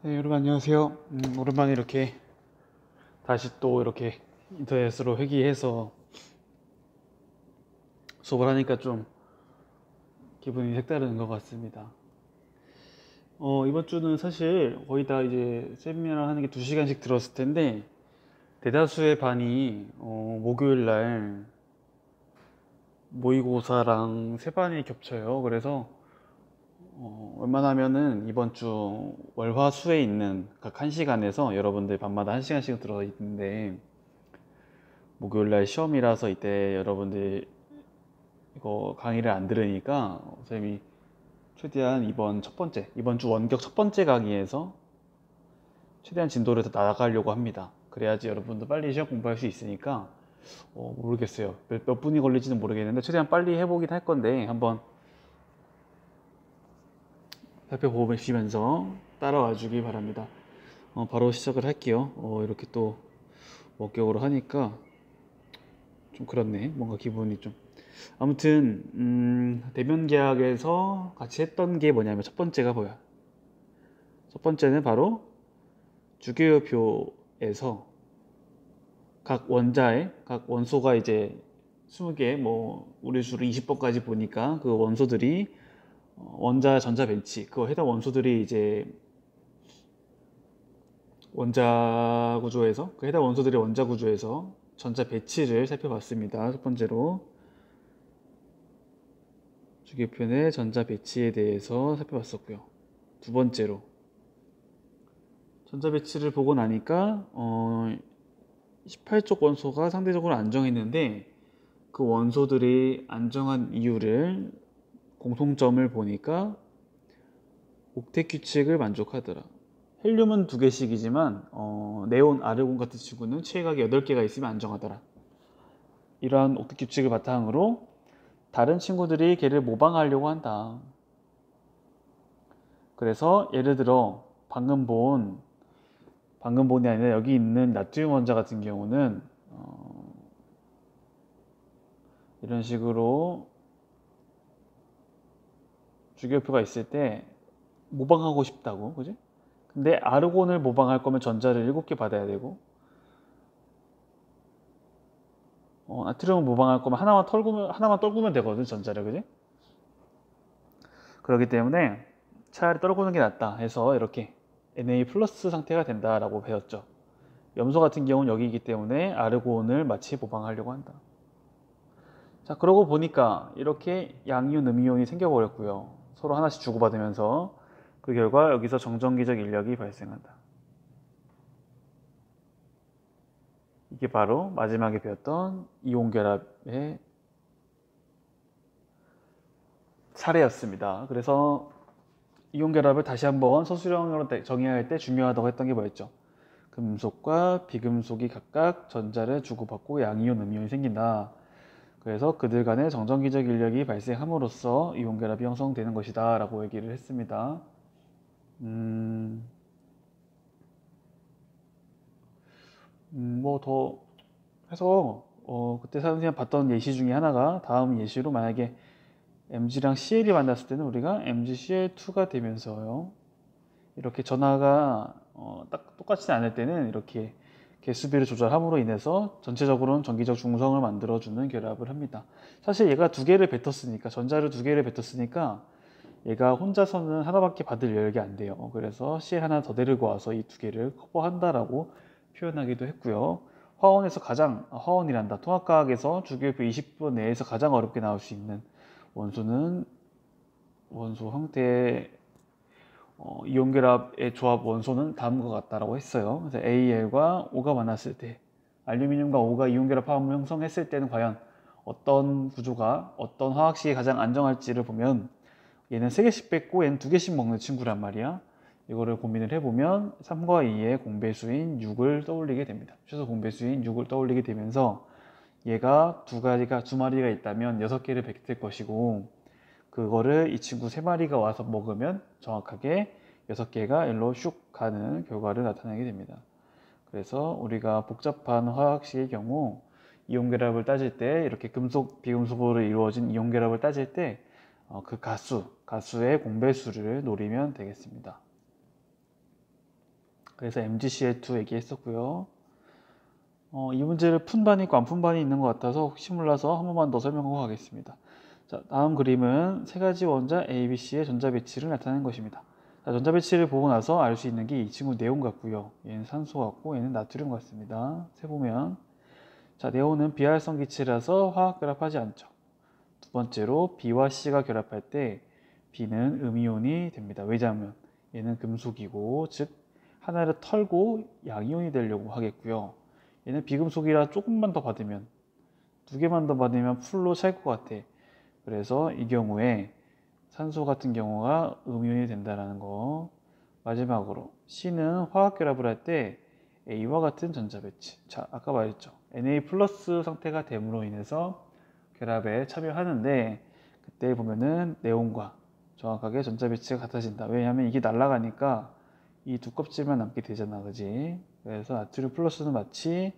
네, 여러분 안녕하세요. 오랜만에 이렇게 다시 또 이렇게 인터넷으로 회귀해서 수업을 하니까 좀 기분이 색다른 것 같습니다. 이번 주는 사실 거의 다 이제 세미나를 하는 게 2시간씩 들었을 텐데 대다수의 반이 목요일 날 모의고사랑 세 반이 겹쳐요. 그래서 웬만하면은 이번 주 월화수에 있는 각 1시간에서 여러분들 밤마다 1시간씩 들어 있는데 목요일날 시험이라서 이때 여러분들 이거 강의를 안 들으니까 선생님이 최대한 이번 주 원격 첫 번째 강의에서 최대한 진도를 더 나아가려고 합니다. 그래야지 여러분도 빨리 시험 공부할 수 있으니까 모르겠어요. 몇 분이 걸릴지는 모르겠는데 최대한 빨리 해보긴 할 건데 한번 살펴보시면서 따라와 주길 바랍니다. 바로 시작을 할게요. 이렇게 또 원격으로 하니까 좀 그렇네. 뭔가 기분이 좀. 아무튼 대면 계약에서 같이 했던 게 뭐냐면 첫 번째가 뭐야? 첫 번째는 바로 주기율표에서 각 원소가 이제 20개 뭐 우리 수로 20번까지 보니까 그 원소들이 원자 전자 벤치 그 해당 원소들이 이제 원자 구조에서 그 해당 원소들의 원자 구조에서 전자 배치를 살펴봤습니다. 첫 번째로 주기표의 전자 배치에 대해서 살펴봤었고요. 두 번째로 전자 배치를 보고 나니까 18쪽 원소가 상대적으로 안정했는데 그 원소들이 안정한 이유를 공통점을 보니까 옥텟 규칙을 만족하더라. 헬륨은 2개씩이지만 네온, 아르곤 같은 친구는 체각이 8개가 있으면 안정하더라. 이러한 옥텟 규칙을 바탕으로 다른 친구들이 걔를 모방하려고 한다. 그래서 예를 들어 방금 본이 아니라 여기 있는 나트륨 원자 같은 경우는 이런 식으로 주기율표가 있을 때 모방하고 싶다고, 그지? 근데 아르곤을 모방할 거면 전자를 7개 받아야 되고 나트륨을 모방할 거면 하나만 떨구면 되거든, 전자를, 그지? 그렇기 때문에 차라리 떨구는 게 낫다 해서 이렇게 Na 플러스 상태가 된다라고 배웠죠. 염소 같은 경우는 여기이기 때문에 아르곤을 마치 모방하려고 한다. 자, 그러고 보니까 이렇게 양이온, 음이온이 생겨버렸고요. 서로 하나씩 주고받으면서 그 결과 여기서 정전기적 인력이 발생한다. 이게 바로 마지막에 배웠던 이온 결합의 사례였습니다. 그래서 이온 결합을 다시 한번 서술형으로 정의해야 할 때 중요하다고 했던 게 뭐였죠? 금속과 비금속이 각각 전자를 주고받고 양이온, 음이온이 생긴다. 그래서 그들 간의 정전기적 인력이 발생함으로써 이온 결합이 형성되는 것이다 라고 얘기를 했습니다. 뭐 더 해서 그때 선생님 봤던 예시 중에 하나가 다음 예시로 만약에 Mg랑 CL이 만났을 때는 우리가 MgCl2가 되면서요. 이렇게 전하가 딱 똑같지 않을 때는 이렇게 개수비를 조절함으로 인해서 전체적으로는 전기적 중성을 만들어주는 결합을 합니다. 사실 얘가 2개를 뱉었으니까 전자를 2개를 뱉었으니까 얘가 혼자서는 하나밖에 받을 여력이 안 돼요. 그래서 Cl 하나 더 데리고 와서 이 2개를 커버한다라고 표현하기도 했고요. 화원이란다. 통합과학에서 주기율표 20번 내에서 가장 어렵게 나올 수 있는 원소는 원소 형태의 이온결합의 조합 원소는 다음과 같다라고 했어요. 그래서 AL과 O가 만났을 때 알루미늄과 O가 이온결합 화합을 형성했을 때는 과연 어떤 구조가 어떤 화학식이 가장 안정할지를 보면 얘는 3개씩 뺏고 얘는 2개씩 먹는 친구란 말이야. 이거를 고민을 해보면 3과 2의 공배수인 6을 떠올리게 됩니다. 최소 공배수인 6을 떠올리게 되면서 얘가 두 마리가 있다면 6개를 뱉을 것이고 그거를 이 친구 3마리가 와서 먹으면 정확하게 6개가 일로 슉 가는 결과를 나타내게 됩니다. 그래서 우리가 복잡한 화학식의 경우 이온 결합을 따질 때 이렇게 금속, 비금속으로 이루어진 이온 결합을 따질 때 그 가수의 공배수를 노리면 되겠습니다. 그래서 MgCl2 얘기했었고요. 이 문제를 푼 반이 있고 안 푼 반이 있는 것 같아서 혹시 몰라서 한 번만 더 설명하고 가겠습니다. 자, 다음 그림은 세 가지 원자 A, B, C의 전자 배치를 나타내는 것입니다. 자, 전자 배치를 보고 나서 알 수 있는 게 이 친구 네온 같고요. 얘는 산소 같고 얘는 나트륨 같습니다. 세보면 자, 네온은 비활성 기체라서 화학 결합하지 않죠. 두 번째로 B와 C가 결합할 때 B는 음이온이 됩니다. 왜냐하면 얘는 금속이고 즉 하나를 털고 양이온이 되려고 하겠고요. 얘는 비금속이라 조금만 더 받으면 두 개만 더 받으면 풀로 찰 것 같아. 그래서 이 경우에 산소 같은 경우가 음이온이 된다는 거. 마지막으로 C는 화학 결합을 할 때 A와 같은 전자 배치. 자, 아까 말했죠. Na 플러스 상태가 됨으로 인해서 결합에 참여하는데 그때 보면은 네온과 정확하게 전자 배치가 같아진다. 왜냐하면 이게 날아가니까 이 두 껍질만 남게 되잖아, 그지? 그래서 나트륨 플러스는 마치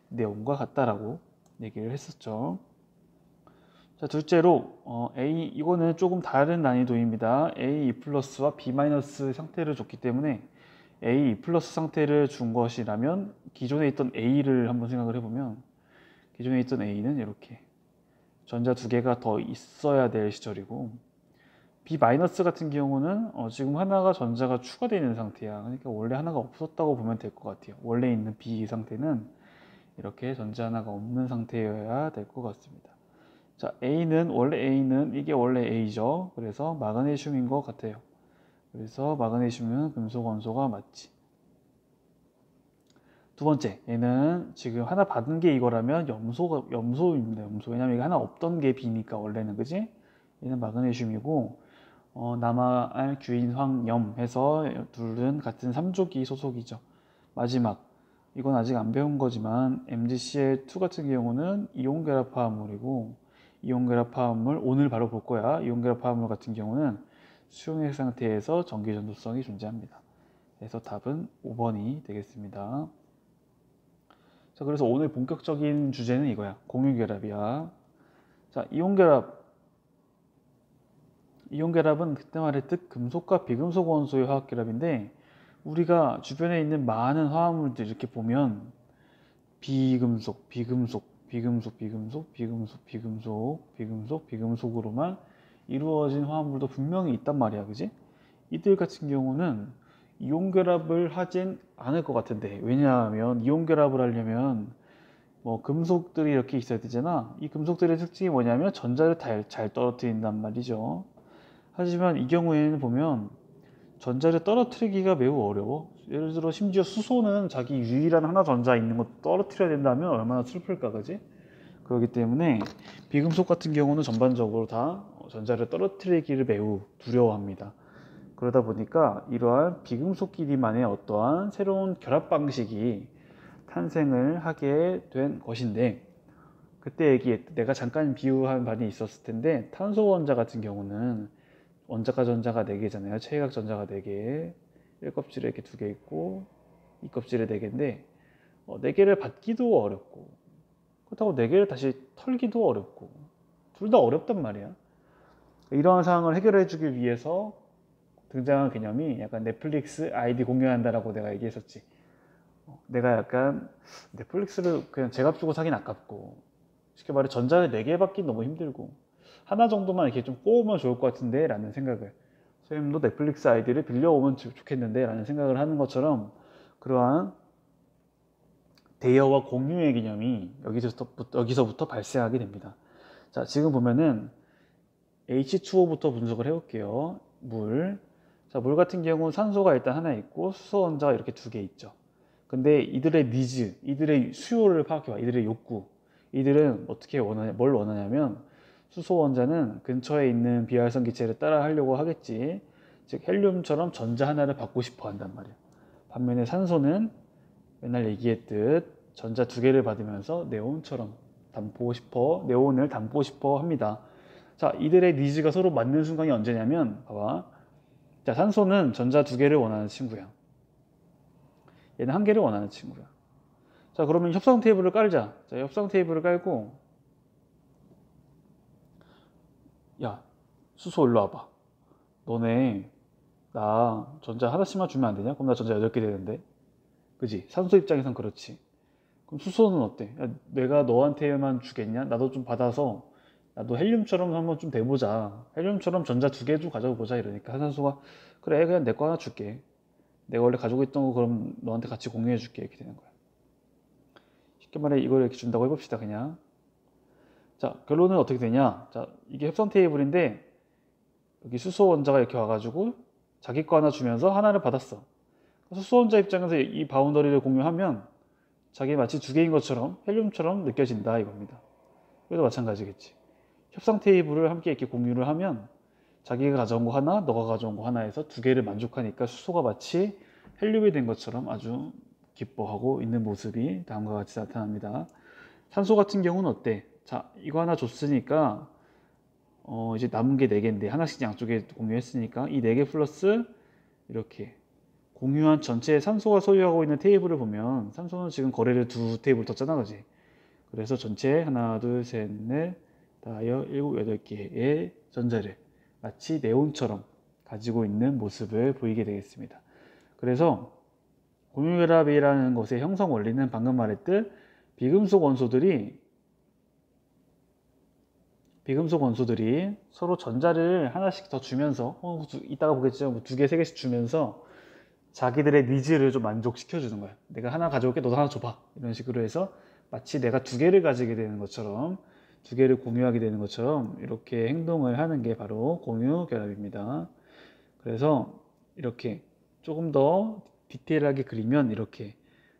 네온과 같다라고 얘기를 했었죠. 자, 둘째로 A 이거는 조금 다른 난이도입니다. A 플러스와 B 마이너스 상태를 줬기 때문에 A 플러스 상태를 준 것이라면 기존에 있던 A를 한번 생각을 해보면 기존에 있던 A는 이렇게 전자 두 개가 더 있어야 될 시절이고 B 마이너스 같은 경우는 지금 하나가 전자가 추가되어 있는 상태야. 그러니까 원래 하나가 없었다고 보면 될 것 같아요. 원래 있는 B 상태는 이렇게 전자 하나가 없는 상태여야 될 것 같습니다. 자, A는 이게 원래 A죠. 그래서 마그네슘인 것 같아요. 그래서 마그네슘은 금속 원소가 맞지. 두 번째, 얘는 지금 하나 받은 게 이거라면 염소입니다. 염소. 왜냐면 이게 하나 없던 게 B니까 원래는, 그지? 얘는 마그네슘이고 남아알 규인 황염 해서 둘은 같은 삼조기 소속이죠. 마지막, 이건 아직 안 배운 거지만 MgCl2 같은 경우는 이온 결합 화합물이고 이온 결합 화합물 오늘 바로 볼 거야. 이온 결합 화합물 같은 경우는 수용액 상태에서 전기 전도성이 존재합니다. 그래서 답은 5번이 되겠습니다. 자, 그래서 오늘 본격적인 주제는 이거야. 공유결합이야. 자, 이온결합은 그때 말했듯 금속과 비금속 원소의 화학결합인데 우리가 주변에 있는 많은 화합물들 이렇게 보면 비금속으로만 이루어진 화합물도 분명히 있단 말이야, 그지? 이들 같은 경우는 이온 결합을 하진 않을 것 같은데 왜냐하면 이온 결합을 하려면 뭐 금속들이 이렇게 있어야 되잖아. 이 금속들의 특징이 뭐냐면 전자를 잘 떨어뜨린단 말이죠. 하지만 이 경우에는 보면 전자를 떨어뜨리기가 매우 어려워. 예를 들어 심지어 수소는 자기 유일한 하나 전자 있는 거 떨어뜨려야 된다면 얼마나 슬플까, 그지? 그렇기 때문에 비금속 같은 경우는 전반적으로 다 전자를 떨어뜨리기를 매우 두려워합니다. 그러다 보니까 이러한 비금속끼리만의 어떠한 새로운 결합 방식이 탄생을 하게 된 것인데 그때 내가 잠깐 비유한 바이 있었을 텐데 탄소 원자 같은 경우는 원자가 전자가 4개잖아요. 체외각 전자가 4개 1껍질에 이렇게 2개 있고 2껍질에 4개인데 4개를 받기도 어렵고 그렇다고 4개를 다시 털기도 어렵고 둘 다 어렵단 말이야. 이러한 상황을 해결해 주기 위해서 등장한 개념이 약간 넷플릭스 아이디 공유한다라고 내가 얘기했었지. 내가 약간 넷플릭스를 그냥 제값 주고 사긴 아깝고 쉽게 말해 전자를 4개 받긴 너무 힘들고 하나 정도만 이렇게 좀 꼬우면 좋을 것 같은데 라는 생각을 선생님도 넷플릭스 아이디를 빌려오면 좋겠는데 라는 생각을 하는 것처럼 그러한 대여와 공유의 개념이 여기서부터 발생하게 됩니다. 자, 지금 보면은 H2O부터 분석을 해볼게요. 물. 자, 물 같은 경우는 산소가 일단 하나 있고 수소 원자가 이렇게 2개 있죠. 근데 이들의 니즈, 이들의 수요를 파악해봐. 이들의 욕구. 이들은 어떻게 원하냐, 뭘 원하냐면 수소 원자는 근처에 있는 비활성 기체를 따라 하려고 하겠지. 즉 헬륨처럼 전자 하나를 받고 싶어 한단 말이야. 반면에 산소는 맨날 얘기했듯 전자 2개를 받으면서 네온을 담고 싶어 합니다. 자, 이들의 니즈가 서로 맞는 순간이 언제냐면 봐봐. 자, 산소는 전자 2개를 원하는 친구야. 얘는 1개를 원하는 친구야. 자, 그러면 협상 테이블을 깔자. 자, 협상 테이블을 깔고 야, 수소 일로 와봐. 너네 나 전자 하나씩만 주면 안 되냐? 그럼 나 전자 8개 되는데. 그지? 산소 입장에선 그렇지. 그럼 수소는 어때? 야, 내가 너한테만 주겠냐? 나도 좀 받아서 나도 헬륨처럼 한번 좀 돼보자. 헬륨처럼 전자 두 개 좀 가져보자. 이러니까 산소가 그래 그냥 내 거 하나 줄게. 내가 원래 가지고 있던 거 그럼 너한테 같이 공유해 줄게. 이렇게 되는 거야. 쉽게 말해 이걸 이렇게 준다고 해봅시다. 그냥. 자, 결론은 어떻게 되냐? 자, 이게 협상 테이블인데 여기 수소 원자가 이렇게 와가지고 자기 거 하나 주면서 하나를 받았어. 수소 원자 입장에서 이 바운더리를 공유하면 자기 마치 두 개인 것처럼 헬륨처럼 느껴진다 이겁니다. 그래도 마찬가지겠지. 협상 테이블을 함께 이렇게 공유를 하면 자기가 가져온 거 하나, 너가 가져온 거 하나에서 두 개를 만족하니까 수소가 마치 헬륨이 된 것처럼 아주 기뻐하고 있는 모습이 다음과 같이 나타납니다. 산소 같은 경우는 어때? 자, 이거 하나 줬으니까 이제 남은 게 4개인데 하나씩 양쪽에 공유했으니까 이 4개 플러스 이렇게 공유한 전체 산소가 소유하고 있는 테이블을 보면 산소는 지금 거래를 2테이블 뒀잖아, 그지? 그래서 전체 하나, 둘, 셋, 넷, 다여, 일곱, 8개의 전자를 마치 네온처럼 가지고 있는 모습을 보이게 되겠습니다. 그래서 공유결합이라는 것의 형성 원리는 방금 말했듯 비금속 원소들이 서로 전자를 하나씩 더 주면서 이따가 보겠지만 2개, 3개씩 주면서 자기들의 니즈를 좀 만족시켜 주는 거야. 내가 하나 가져올게, 너도 하나 줘봐. 이런 식으로 해서 마치 내가 2개를 가지게 되는 것처럼 2개를 공유하게 되는 것처럼 이렇게 행동을 하는 게 바로 공유 결합입니다. 그래서 이렇게 조금 더 디테일하게 그리면 이렇게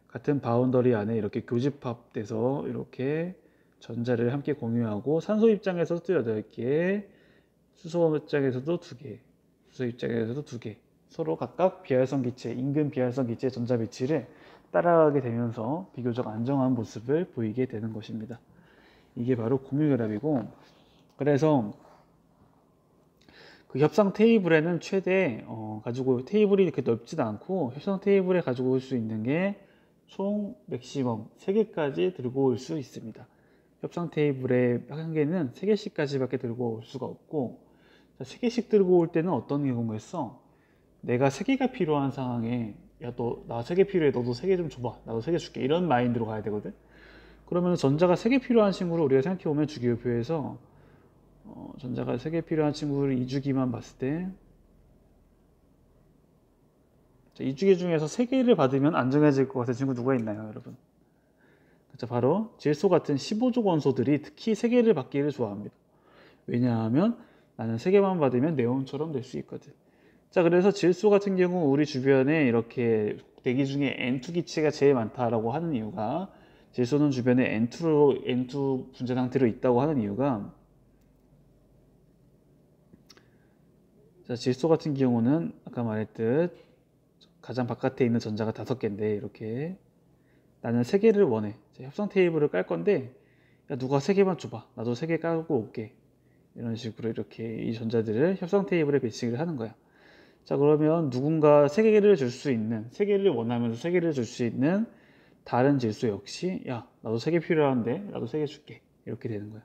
같은 바운더리 안에 이렇게 교집합돼서 이렇게 전자를 함께 공유하고 산소 입장에서도 8개, 수소 입장에서도 2개, 수소 입장에서도 2개, 서로 각각 비활성 기체, 인근 비활성 기체 전자 배치를 따라가게 되면서 비교적 안정한 모습을 보이게 되는 것입니다. 이게 바로 공유결합이고, 그래서 그 협상 테이블에는 최대 가지고 테이블이 이렇게 넓지도 않고 협상 테이블에 가지고 올 수 있는 게 총 맥시멈 3개까지 들고 올 수 있습니다. 협상 테이블의 한계는 3개씩까지밖에 들고 올 수가 없고, 3개씩 들고 올 때는 어떤 경우겠어? 내가 3개가 필요한 상황에 야, 너 나 3개 필요해. 너도 3개 좀 줘봐. 나도 3개 줄게. 이런 마인드로 가야 되거든. 그러면 전자가 3개 필요한 친구를 우리가 생각해보면 주기율표에서 전자가 3개 필요한 친구를 2주기만 봤을 때 2주기 중에서 3개를 받으면 안정해질 것 같은 친구 누가 있나요, 여러분? 그렇죠, 바로 질소 같은 15족 원소들이 특히 3개를 받기를 좋아합니다. 왜냐하면 나는 3개만 받으면 네온처럼 될 수 있거든. 자, 그래서 질소 같은 경우 우리 주변에 이렇게 대기 중에 N2 기체가 제일 많다라고 하는 이유가, 질소는 주변에 N2 분자 상태로 있다고 하는 이유가, 자, 질소 같은 경우는 아까 말했듯 가장 바깥에 있는 전자가 5개인데 이렇게 나는 3개를 원해. 협상 테이블을 깔 건데 야, 누가 3개만 줘봐. 나도 3개 깔고 올게. 이런 식으로 이렇게 이 전자들을 협상 테이블에 배치를 하는 거야. 자, 그러면 누군가 3개를 줄 수 있는, 3개를 원하면서 3개를 줄 수 있는 다른 질소 역시 야, 나도 3개 필요한데 나도 3개 줄게. 이렇게 되는 거야.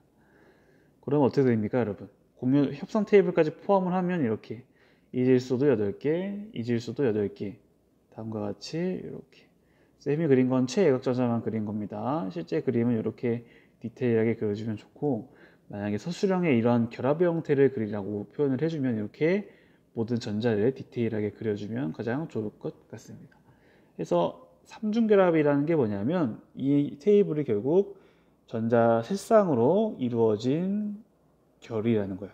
그럼 어떻게 됩니까, 여러분? 공유 협상 테이블까지 포함을 하면 이렇게 이 질소도 8개, 이 질소도 8개. 다음과 같이 이렇게 쌤이 그린 건 최애각 전자만 그린 겁니다. 실제 그림은 이렇게 디테일하게 그려주면 좋고, 만약에 서술형의 이러한 결합의 형태를 그리라고 표현을 해주면 이렇게 모든 전자를 디테일하게 그려주면 가장 좋을 것 같습니다. 그래서 삼중결합이라는 게 뭐냐면 이 테이블이 결국 전자 세쌍으로 이루어진 결이라는 거예요.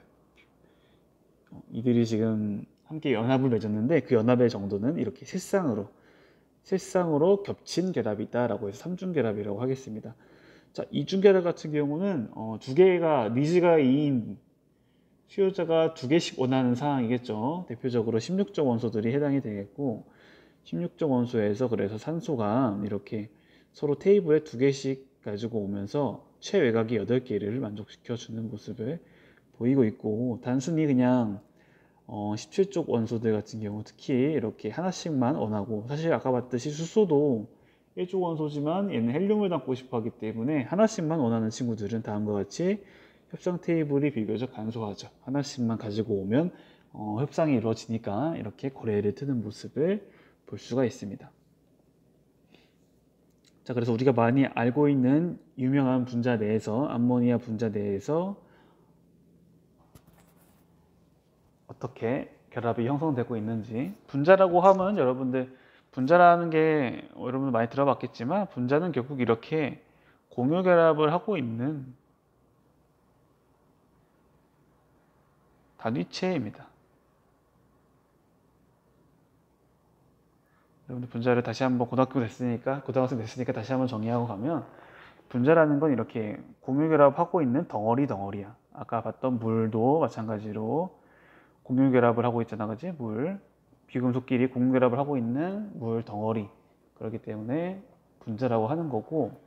이들이 지금 함께 연합을 맺었는데 그 연합의 정도는 이렇게 세쌍으로 겹친 결합이다 라고 해서 삼중결합이라고 하겠습니다. 자, 이중결합 같은 경우는 2개가 니즈가 2인 수요자가 2개씩 원하는 상황이겠죠. 대표적으로 16종 원소들이 해당이 되겠고, 16종 원소에서 그래서 산소가 이렇게 서로 테이블에 2개씩 가지고 오면서 최외곽이 8개를 만족시켜 주는 모습을 보이고 있고, 단순히 그냥 17족 원소들 같은 경우 특히 이렇게 하나씩만 원하고, 사실 아까 봤듯이 수소도 1족 원소지만 얘는 헬륨을 담고 싶어 하기 때문에 하나씩만 원하는 친구들은 다음과 같이 협상 테이블이 비교적 간소하죠. 하나씩만 가지고 오면 협상이 이루어지니까 이렇게 거래를 트는 모습을 볼 수가 있습니다. 자, 그래서 우리가 많이 알고 있는 유명한 분자 내에서, 암모니아 분자 내에서 어떻게 결합이 형성되고 있는지. 분자라고 하면 여러분들, 분자라는 게 여러분들 많이 들어봤겠지만, 분자는 결국 이렇게 공유 결합을 하고 있는 단위체입니다. 여러분들 분자를 다시 한번 고등학생 됐으니까 다시 한번 정리하고 가면, 분자라는 건 이렇게 공유 결합하고 있는 덩어리야. 아까 봤던 물도 마찬가지로 공유 결합을 하고 있잖아, 그지? 물, 비금속끼리 공유 결합을 하고 있는 물 덩어리. 그렇기 때문에 분자라고 하는 거고,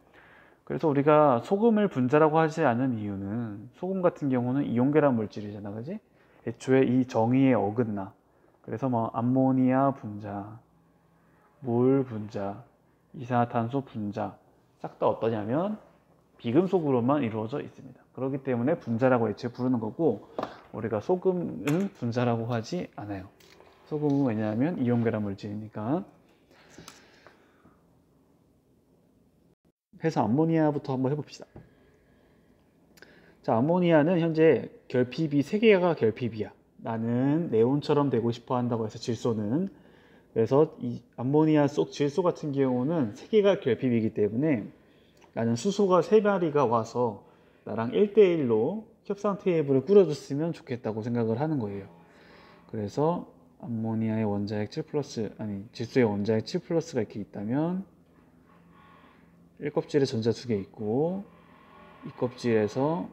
그래서 우리가 소금을 분자라고 하지 않은 이유는, 소금 같은 경우는 이온 결합 물질이잖아, 그지? 애초에 이 정의에 어긋나. 그래서 뭐 암모니아 분자, 물 분자, 이산화탄소 분자, 싹 다 어떠냐면 비금속으로만 이루어져 있습니다. 그렇기 때문에 분자라고 애초에 부르는 거고, 우리가 소금은 분자라고 하지 않아요. 소금은 왜냐하면 이온 결합 물질이니까. 해서 암모니아부터 한번 해봅시다. 자, 암모니아는 현재 결핍이 3개가 결핍이야. 나는 네온처럼 되고 싶어 한다고 해서 질소는. 그래서 이 암모니아 속 질소 같은 경우는 3개가 결핍이기 때문에 나는 수소가 3마리가 와서 나랑 1대1로 협상 테이블을 꾸려줬으면 좋겠다고 생각을 하는 거예요. 그래서 암모니아의 원자핵 7 플러스, 아니 질소의 원자핵 7 플러스가 이렇게 있다면 1껍질에 전자 2개 있고, 이 껍질에서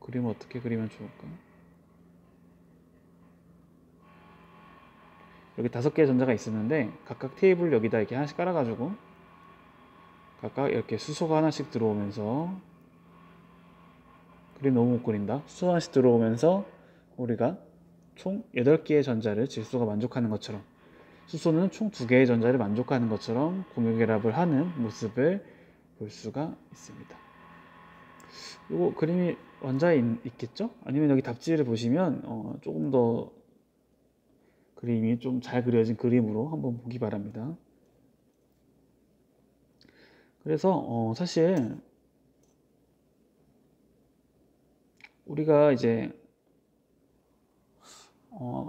그림을 어떻게 그리면 좋을까? 여기 5개의 전자가 있었는데 각각 테이블 여기다 이렇게 하나씩 깔아가지고 각각 이렇게 수소가 하나씩 들어오면서, 그림 너무 못 그린다. 수소 하나씩 들어오면서 우리가 총 8개의 전자를 질소가 만족하는 것처럼, 수소는 총 2개의 전자를 만족하는 것처럼 공유 결합을 하는 모습을 볼 수가 있습니다. 이거 그림이 원자에 있겠죠? 아니면 여기 답지를 보시면 조금 더 그림이 좀 잘 그려진 그림으로 한번 보기 바랍니다. 그래서 사실 우리가 이제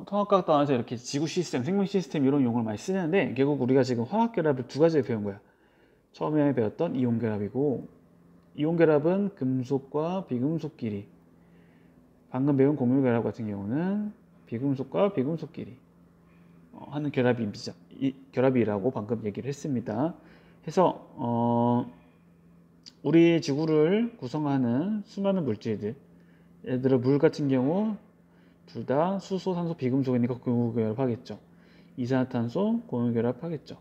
통합과학 단원에서 이렇게 지구 시스템, 생명 시스템 이런 용어를 많이 쓰는데, 결국 우리가 지금 화학 결합을 2가지를 배운 거야. 처음에 배웠던 이온 결합이고, 이온 결합은 금속과 비금속끼리, 방금 배운 공유 결합 같은 경우는 비금속과 비금속끼리 하는 결합이라고 방금 얘기를 했습니다. 해서 우리 지구를 구성하는 수많은 물질들, 예를 들어 물 같은 경우 둘 다 수소, 산소, 비금속이니까 공유 결합하겠죠. 이산화탄소 공유 결합하겠죠.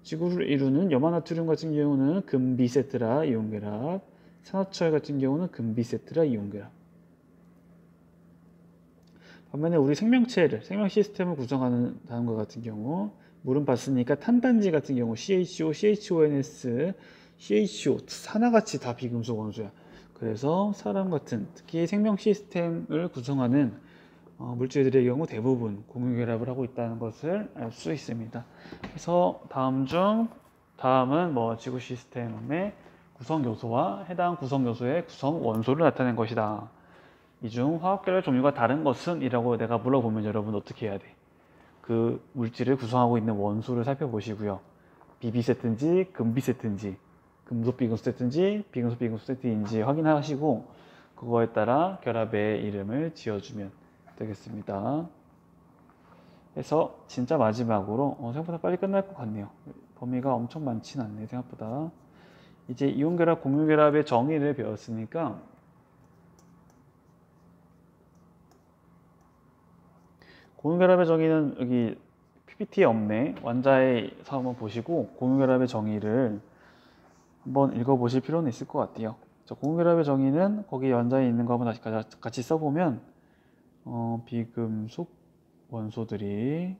지구를 이루는 염화나트륨 같은 경우는 금비세트라 이온 결합, 산화철 같은 경우는 금비세트라 이온 결합. 반면에 우리 생명체를, 생명 시스템을 구성하는 다음과 같은 경우, 물은 봤으니까 탄단지 같은 경우 CHO, CHONS, CHO 하나같이 다 비금속 원소야. 그래서 사람 같은 특히 생명 시스템을 구성하는 물질들의 경우 대부분 공유 결합을 하고 있다는 것을 알 수 있습니다. 그래서 다음은 뭐 지구 시스템의 구성 요소와 해당 구성 요소의 구성 원소를 나타낸 것이다. 이 중 화학 결합 종류가 다른 것은? 이라고 내가 물어보면 여러분 어떻게 해야 돼? 그 물질을 구성하고 있는 원소를 살펴보시고요. 비비세트인지 금비세트인지, 금속 비금속 세트인지 비금속 비금속 세트인지 확인하시고, 그거에 따라 결합의 이름을 지어주면 되겠습니다. 그래서 진짜 마지막으로 생각보다 빨리 끝날 것 같네요. 범위가 엄청 많진 않네, 생각보다. 이제 이온 결합, 공유 결합의 정의를 배웠으니까 공유 결합의 정의는 여기 PPT에 없네. 원자에서 한번 보시고 공유 결합의 정의를 한번 읽어보실 필요는 있을 것 같아요. 공유 결합의 정의는 거기 원자에 있는 거 한번 다시 같이 써보면 비금속 원소들이,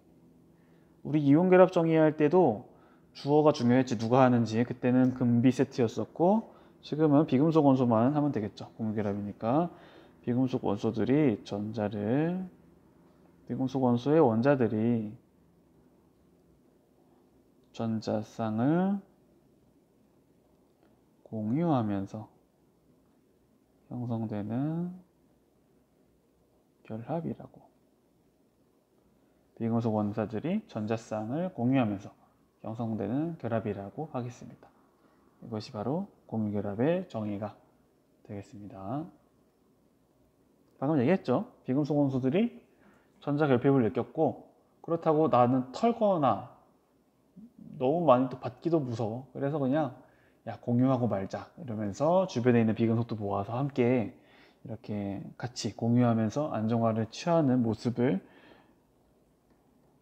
우리 이온 결합 정의할 때도 주어가 중요했지, 누가 하는지. 그때는 금비 세트였었고, 지금은 비금속 원소만 하면 되겠죠. 공유 결합이니까 비금속 원소들이 비금속 원소의 원자들이 전자쌍을 공유하면서 형성되는 결합이라고. 비금속 원사들이 전자쌍을 공유하면서 형성되는 결합이라고 하겠습니다. 이것이 바로 공유결합의 정의가 되겠습니다. 방금 얘기했죠. 비금속 원소들이 전자 결핍을 느꼈고, 그렇다고 나는 털거나 너무 많이 또 받기도 무서워. 그래서 그냥 야, 공유하고 말자 이러면서 주변에 있는 비금속도 모아서 함께 이렇게 같이 공유하면서 안정화를 취하는 모습을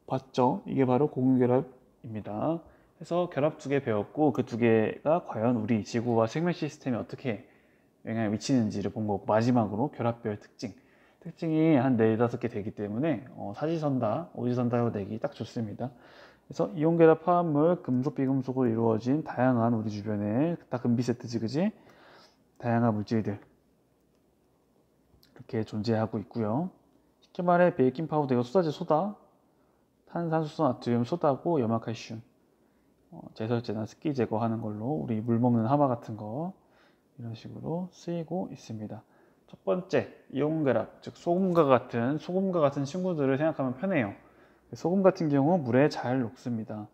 봤죠. 이게 바로 공유결합입니다. 그래서 결합 두 개 배웠고, 그 두 개가 과연 우리 지구와 생명 시스템에 어떻게 영향을 미치는지를 본 거고, 마지막으로 결합별 특징이 한 4, 5개 되기 때문에 사지선다, 오지선다 내기 딱 좋습니다. 그래서 이온결합 화합물, 금속, 비금속으로 이루어진 다양한 우리 주변에 다 금비 세트지, 그지? 다양한 물질들 이렇게 존재하고 있고요. 쉽게 말해 베이킹 파우더, 이거 소다지 소다, 탄산수소, 나트륨, 소다고, 염화칼슘, 제설제나 습기 제거하는 걸로 우리 물 먹는 하마 같은 거 이런 식으로 쓰이고 있습니다. 첫 번째, 이온결합, 즉 소금과 같은 친구들을 생각하면 편해요. 소금 같은 경우 물에 잘 녹습니다.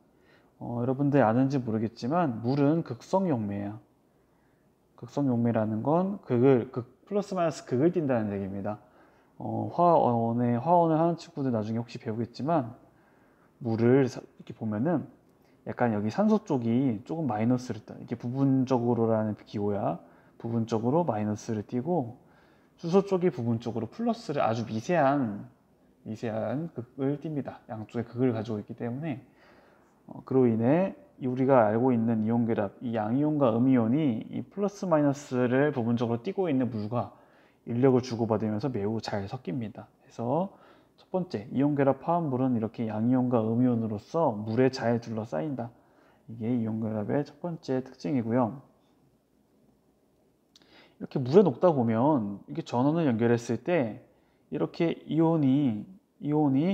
여러분들 아는지 모르겠지만 물은 극성용매야. 극성용매라는 건 플러스 마이너스 극을 띈다는 얘기입니다. 화원을 하는 친구들 나중에 혹시 배우겠지만, 물을 이렇게 보면은 약간 여기 산소 쪽이 조금 마이너스를 떠. 이게 부분적으로라는 기호야. 부분적으로 마이너스를 띄고, 수소 쪽이 부분적으로 플러스를, 아주 미세한 극을 띱니다. 양쪽에 극을 가지고 있기 때문에, 그로 인해 우리가 알고 있는 이온결합, 이 양이온과 음이온이 이 플러스 마이너스를 부분적으로 띄고 있는 물과 인력을 주고받으면서 매우 잘 섞입니다. 그래서 첫 번째, 이온결합 화합물은 이렇게 양이온과 음이온으로서 물에 잘 둘러싸인다. 이게 이온결합의 첫 번째 특징이고요. 이렇게 물에 녹다 보면 이게 전원을 연결했을 때 이렇게 이온이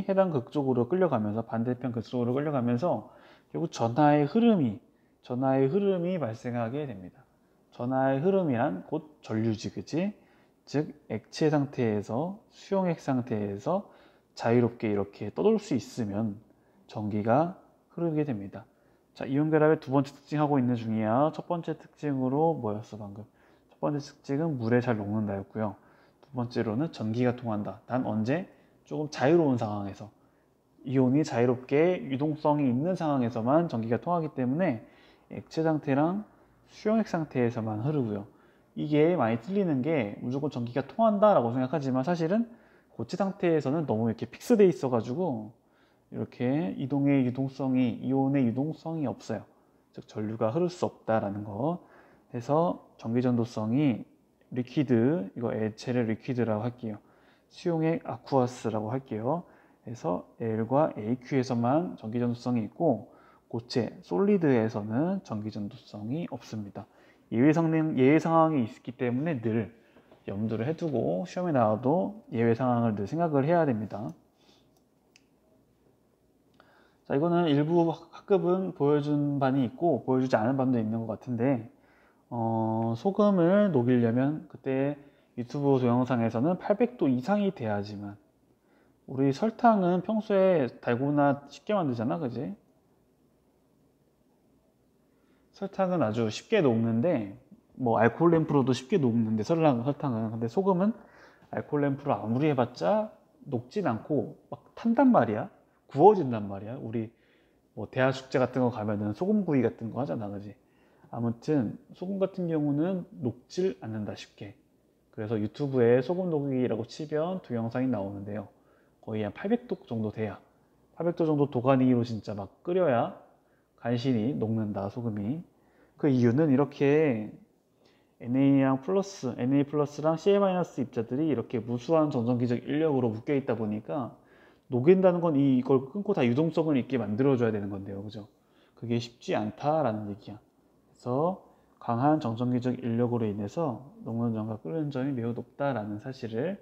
해당 극 쪽으로 끌려가면서, 반대편 극 쪽으로 끌려가면서 결국 전하의 흐름이 발생하게 됩니다. 전하의 흐름이란 곧 전류지, 그치? 즉 액체 상태에서, 수용액 상태에서 자유롭게 이렇게 떠돌 수 있으면 전기가 흐르게 됩니다. 자, 이온결합의 두 번째 특징하고 있는 중이야. 첫 번째 특징으로 뭐였어 방금? 첫 번째 특징은 물에 잘 녹는다였고요. 두 번째로는 전기가 통한다. 단 언제? 조금 자유로운 상황에서, 이온이 자유롭게 유동성이 있는 상황에서만 전기가 통하기 때문에 액체 상태랑 수용액 상태에서만 흐르고요. 이게 많이 틀리는 게, 무조건 전기가 통한다 라고 생각하지만 사실은 고체 상태에서는 너무 이렇게 픽스돼 있어 가지고 이렇게 이온의 유동성이 없어요. 즉 전류가 흐를 수 없다라는 거. 그래서 전기 전도성이 리퀴드, 이거 액체를 리퀴드라고 할게요. 수용액 아쿠아스라고 할게요. 그래서 L과 AQ에서만 전기 전도성이 있고, 고체 솔리드에서는 전기 전도성이 없습니다. 예외 상황이 있기 때문에 늘 염두를 해두고 시험에 나와도 예외 상황을 늘 생각을 해야 됩니다. 자, 이거는 일부 학급은 보여준 반이 있고 보여주지 않은 반도 있는 것 같은데, 소금을 녹이려면 그때 유튜브 동영상에서는 800도 이상이 돼야지만, 우리 설탕은 평소에 달고나 쉽게 만들잖아, 그지? 설탕은 아주 쉽게 녹는데, 뭐 알코올 램프로도 쉽게 녹는데 설탕은, 근데 소금은 알코올 램프로 아무리 해봤자 녹진 않고 막 탄단 말이야. 구워진단 말이야. 우리 뭐 대하 축제 같은 거 가면은 소금구이 같은 거 하잖아, 그지? 아무튼 소금 같은 경우는 녹질 않는다, 쉽게. 그래서 유튜브에 소금 녹이기라고 치면 동영상이 나오는데요, 거의 한 800도 정도 돼야, 800도 정도 도가니로 진짜 막 끓여야 간신히 녹는다, 소금이. 그 이유는 이렇게 Na 플러스랑 Ca- 입자들이 이렇게 무수한 전성기적 인력으로 묶여 있다 보니까, 녹인다는 건 이걸 끊고 다 유동성을 있게 만들어줘야 되는 건데요, 그죠? 그게 쉽지 않다라는 얘기야. 그래서 강한 정전기적 인력으로 인해서 녹는 점과 끓는 점이 매우 높다라는 사실을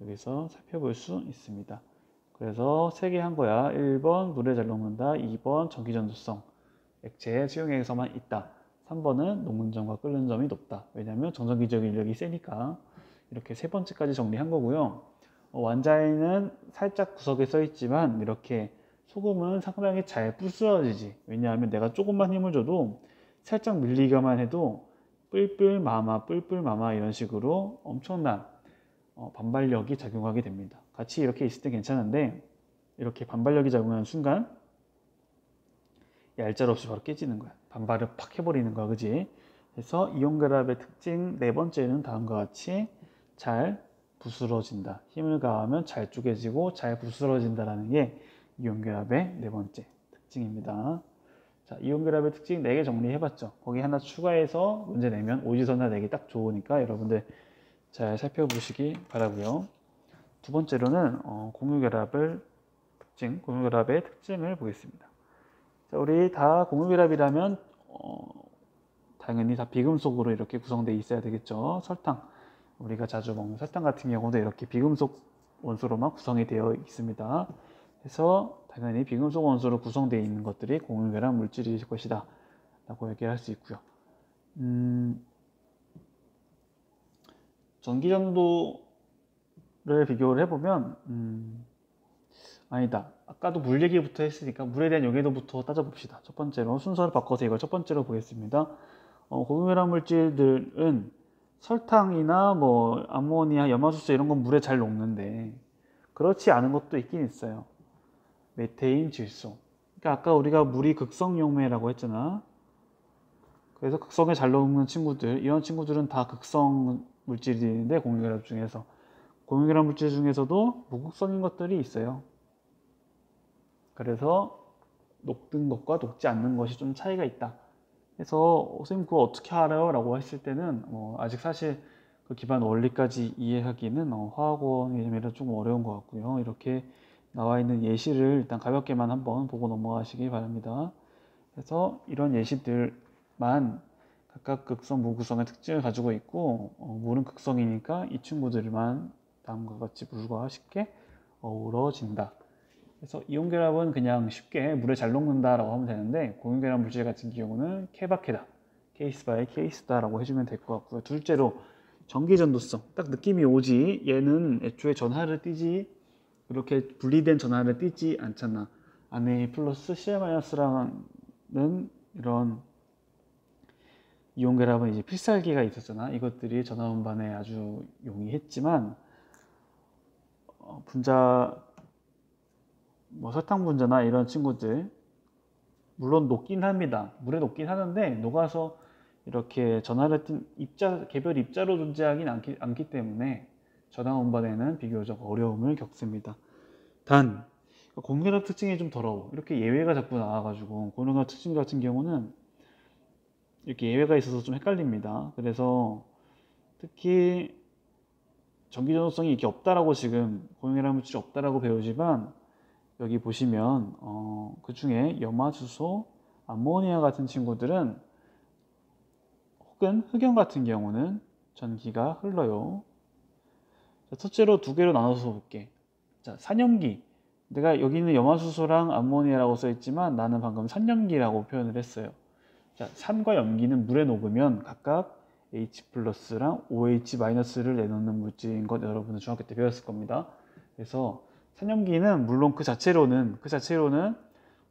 여기서 살펴볼 수 있습니다. 그래서 3개 한 거야. 1번 물에 잘 녹는다, 2번 전기전도성, 액체의 수용액에서만 있다. 3번은 녹는 점과 끓는 점이 높다. 왜냐하면 정전기적 인력이 세니까. 이렇게 세 번째까지 정리한 거고요. 완자에는 살짝 구석에 써 있지만 이렇게 소금은 상당히 잘 부스러지지. 왜냐하면 내가 조금만 힘을 줘도 살짝 밀리기만 해도 뿔뿔마마 이런 식으로 엄청난 반발력이 작용하게 됩니다. 같이 이렇게 있을 때 괜찮은데 이렇게 반발력이 작용하는 순간 얄짤없이 바로 깨지는 거야. 반발을 팍 해버리는 거야, 그지? 그래서 이온 결합의 특징 네 번째는 다음과 같이 잘 부스러진다. 힘을 가하면 잘 쪼개지고 잘 부스러진다라는 게 이온 결합의 네 번째 특징입니다. 자, 이온 결합의 특징 4개 정리해봤죠. 거기 하나 추가해서 문제 내면 오지선나 4개 딱 좋으니까 여러분들 잘 살펴보시기 바라고요. 두 번째로는 공유결합의 특징을 보겠습니다. 자, 우리 다 공유결합이라면 당연히 다 비금속으로 이렇게 구성되어 있어야 되겠죠. 설탕, 우리가 자주 먹는 설탕 같은 경우도 이렇게 비금속 원소로만 구성이 되어 있습니다. 그래서 당연히 비금속 원소로 구성되어 있는 것들이 공유결합 물질일 것이다 라고 얘기할 수 있고요. 전기전도를 비교를 해보면 아니다. 아까도 물 얘기부터 했으니까 물에 대한 용해도부터 따져봅시다. 첫 번째로 순서를 바꿔서 이걸 첫 번째로 보겠습니다. 공유결합 물질들은 설탕이나 뭐 암모니아, 염화수소 이런 건 물에 잘 녹는데 그렇지 않은 것도 있긴 있어요. 메테인, 질소. 그러니까 아까 우리가 물이 극성용매라고 했잖아. 그래서 극성에 잘 녹는 친구들, 이런 친구들은 다 극성 물질인데 공유결합 중에서 공유결합 물질 중에서도 무극성인 것들이 있어요. 그래서 녹는 것과 녹지 않는 것이 좀 차이가 있다. 그래서 선생님 그거 어떻게 알아요? 라고 했을 때는 아직 사실 그 기반 원리까지 이해하기는 화학원이라 조금 어려운 것 같고요. 이렇게 나와 있는 예시를 일단 가볍게만 한번 보고 넘어가시기 바랍니다. 그래서 이런 예시들만 각각 극성, 무극성의 특징을 가지고 있고 물은 극성이니까 이 친구들만 다음과 같이 물과 쉽게 어우러진다. 그래서 이온결합은 그냥 쉽게 물에 잘 녹는다라고 하면 되는데 공유결합 물질 같은 경우는 케바케다, 케이스 바이 케이스다 라고 해주면 될 것 같고요. 둘째로 전기전도성, 딱 느낌이 오지. 얘는 애초에 전하를 띠지 그렇게 분리된 전하를 띠지 않잖아. 안에 플러스 CL-라는 이런 이온결합은 이제 필살기가 있었잖아. 이것들이 전하 운반에 아주 용이했지만 분자 설탕 분자나 이런 친구들 물론 녹긴 합니다. 물에 녹긴 하는데 녹아서 이렇게 전하를 띤 개별 입자로 존재하긴 않기 때문에 전하 운반에는 비교적 어려움을 겪습니다. 단 공유결합 특징이 좀 더러워. 이렇게 예외가 자꾸 나와가지고 공유결합 특징 같은 경우는 이렇게 예외가 있어서 좀 헷갈립니다. 그래서 특히 전기전도성이 이렇게 없다라고 지금 공유결합 물질이 없다라고 배우지만 여기 보시면 그 중에 염화수소, 암모니아 같은 친구들은 혹은 흑연 같은 경우는 전기가 흘러요. 자, 첫째로 두 개로 나눠서 볼게. 자, 산염기. 내가 여기는 염화수소랑 암모니아라고 써 있지만 나는 방금 산염기라고 표현을 했어요. 자, 산과 염기는 물에 녹으면 각각 H+랑 OH-를 내놓는 물질인 것 여러분은 중학교 때 배웠을 겁니다. 그래서 산염기는 물론 그 자체로는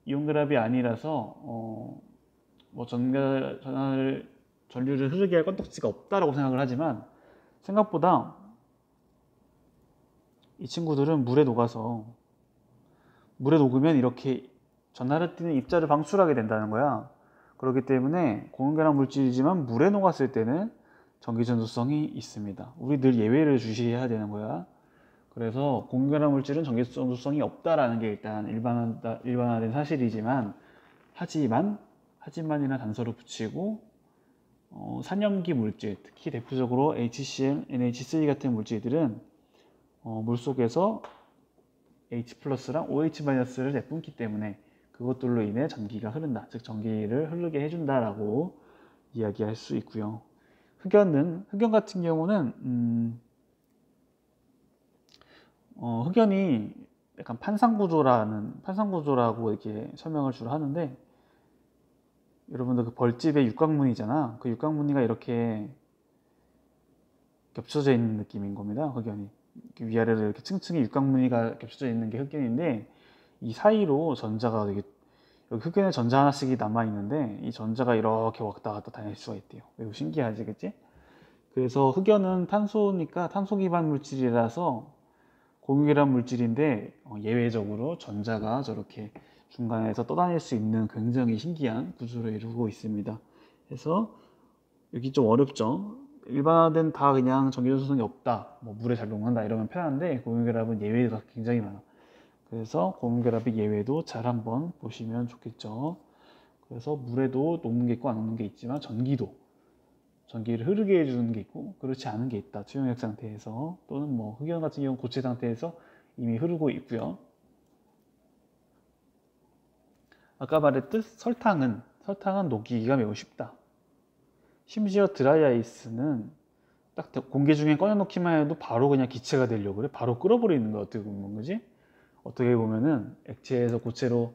이온결합이 아니라서 전류를 흐르게 할 건덕지가 없다라고 생각을 하지만 생각보다 이 친구들은 물에 녹으면 이렇게 전하를 띠는 입자를 방출하게 된다는 거야. 그렇기 때문에 공유결합 물질이지만 물에 녹았을 때는 전기전도성이 있습니다. 우리 늘 예외를 주시해야 되는 거야. 그래서 공유결합 물질은 전기전도성이 없다라는 게 일단 일반화된 사실이지만 하지만이라는 단서를 붙이고 산염기 물질, 특히 대표적으로 HCl, NH3 같은 물질들은 물속에서 H+랑 OH-를 내뿜기 때문에 그것들로 인해 전기가 흐른다. 즉 전기를 흐르게 해준다라고 이야기할 수 있고요. 흑연 같은 경우는 흑연이 약간 판상구조라고 이렇게 설명을 주로 하는데 여러분들 그 벌집의 육각무늬잖아. 그 육각무늬가 이렇게 겹쳐져 있는 느낌인 겁니다. 흑연이 위아래로 이렇게 층층이 육각무늬가 겹쳐져 있는 게 흑연인데, 이 사이로 전자가 되게, 여기 흑연에 전자 하나씩이 남아 있는데 이 전자가 이렇게 왔다 갔다 다닐 수가 있대요. 매우 신기하지, 그치? 그래서 흑연은 탄소니까 탄소 기반 물질이라서 공유결합 물질인데, 예외적으로 전자가 저렇게 중간에서 떠다닐 수 있는 굉장히 신기한 구조를 이루고 있습니다. 그래서 여기 좀 어렵죠. 일반화된 다 그냥 전기전소성이 없다, 뭐 물에 잘 녹는다 이러면 편한데, 공유결합은 예외가 굉장히 많아. 그래서 공유결합의 예외도 잘 한번 보시면 좋겠죠. 그래서 물에도 녹는 게 있고 안 녹는 게 있지만, 전기를 흐르게 해주는 게 있고 그렇지 않은 게 있다. 투영액 상태에서, 또는 뭐 흑연 같은 경우 고체 상태에서 이미 흐르고 있고요. 아까 말했듯 설탕은 녹이기가 매우 쉽다. 심지어 드라이아이스는 딱 공기 중에 꺼내놓기만 해도 바로 그냥 기체가 되려고 그래. 바로 끓어버리는 거야, 어떻게 보면. 그지? 어떻게 보면은 액체에서 고체로,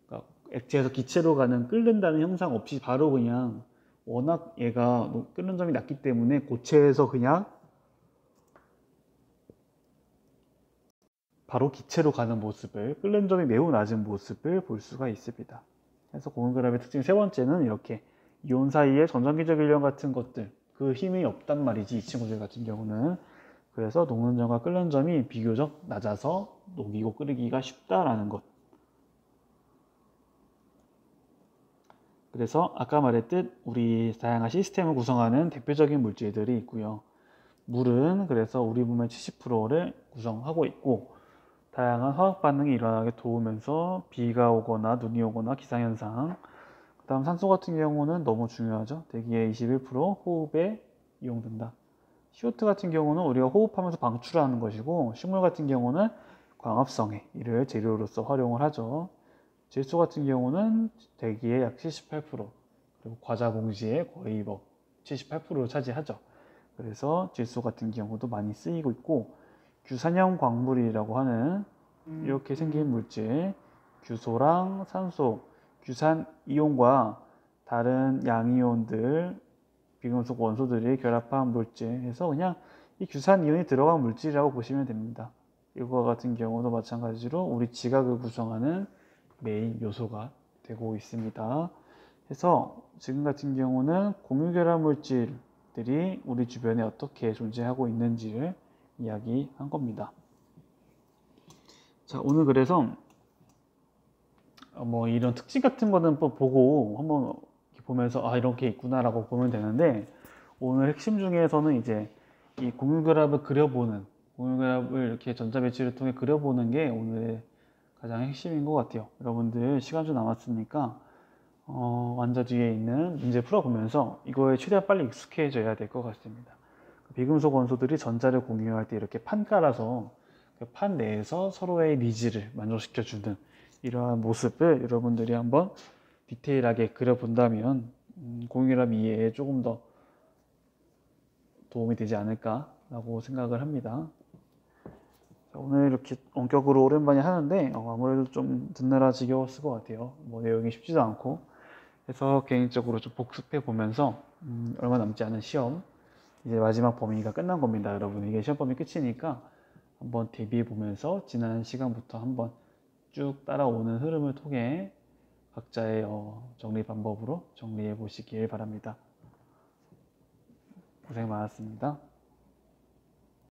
그러니까 액체에서 기체로 가는 끓는다는 형상 없이 바로 그냥, 워낙 얘가 끓는 점이 낮기 때문에 고체에서 그냥 바로 기체로 가는 모습을, 끓는 점이 매우 낮은 모습을 볼 수가 있습니다. 그래서 공유결합의 특징 세 번째는 이렇게 이온 사이에 전장기적 인력 같은 것들, 그 힘이 없단 말이지, 이 친구들 같은 경우는. 그래서 녹는 점과 끓는 점이 비교적 낮아서 녹이고 끓이기가 쉽다라는 것. 그래서 아까 말했듯 우리 다양한 시스템을 구성하는 대표적인 물질들이 있고요. 물은 그래서 우리 몸의 70%를 구성하고 있고, 다양한 화학 반응이 일어나게 도우면서 비가 오거나 눈이 오거나 기상현상, 그 다음 산소 같은 경우는 너무 중요하죠. 대기의 21% 호흡에 이용된다. CO2 같은 경우는 우리가 호흡하면서 방출하는 것이고, 식물 같은 경우는 광합성에 이를 재료로서 활용을 하죠. 질소 같은 경우는 대기의 약 78%, 그리고 과자 봉지의 거의 뭐 78%를 차지하죠. 그래서 질소 같은 경우도 많이 쓰이고 있고, 규산형 광물이라고 하는 이렇게 생긴 물질, 규소랑 산소, 규산 이온과 다른 양이온들, 비금속 원소들이 결합한 물질 해서 그냥 이 규산 이온이 들어간 물질이라고 보시면 됩니다. 이거 같은 경우도 마찬가지로 우리 지각을 구성하는 메인 요소가 되고 있습니다. 그래서 지금 같은 경우는 공유결합 물질들이 우리 주변에 어떻게 존재하고 있는지를 이야기한 겁니다. 자, 오늘 그래서 뭐 이런 특징 같은 거는 또 보고 한번 보면서 아, 이렇게 있구나라고 보면 되는데, 오늘 핵심 중에서는 이제 이 공유결합을 그려보는, 공유결합을 이렇게 전자배치를 통해 그려보는 게 오늘의 가장 핵심인 것 같아요. 여러분들 시간 좀 남았으니까 완자 뒤에 있는 문제 풀어보면서 이거에 최대한 빨리 익숙해져야 될 것 같습니다. 비금속 원소들이 전자를 공유할 때 이렇게 판 깔아서 그 판 내에서 서로의 니즈를 만족시켜주는 이러한 모습을 여러분들이 한번 디테일하게 그려본다면 공유결합 이해에 조금 더 도움이 되지 않을까라고 생각을 합니다. 자, 오늘 이렇게 원격으로 오랜만에 하는데 아무래도 좀 듣느라 지겨웠을 것 같아요. 뭐 내용이 쉽지도 않고. 그래서 개인적으로 좀 복습해 보면서 얼마 남지 않은 시험, 이제 마지막 범위가 끝난 겁니다, 여러분. 이게 시험 범위 끝이니까 한번 대비해 보면서 지난 시간부터 한번 쭉 따라오는 흐름을 통해 각자의 정리 방법으로 정리해 보시길 바랍니다. 고생 많았습니다.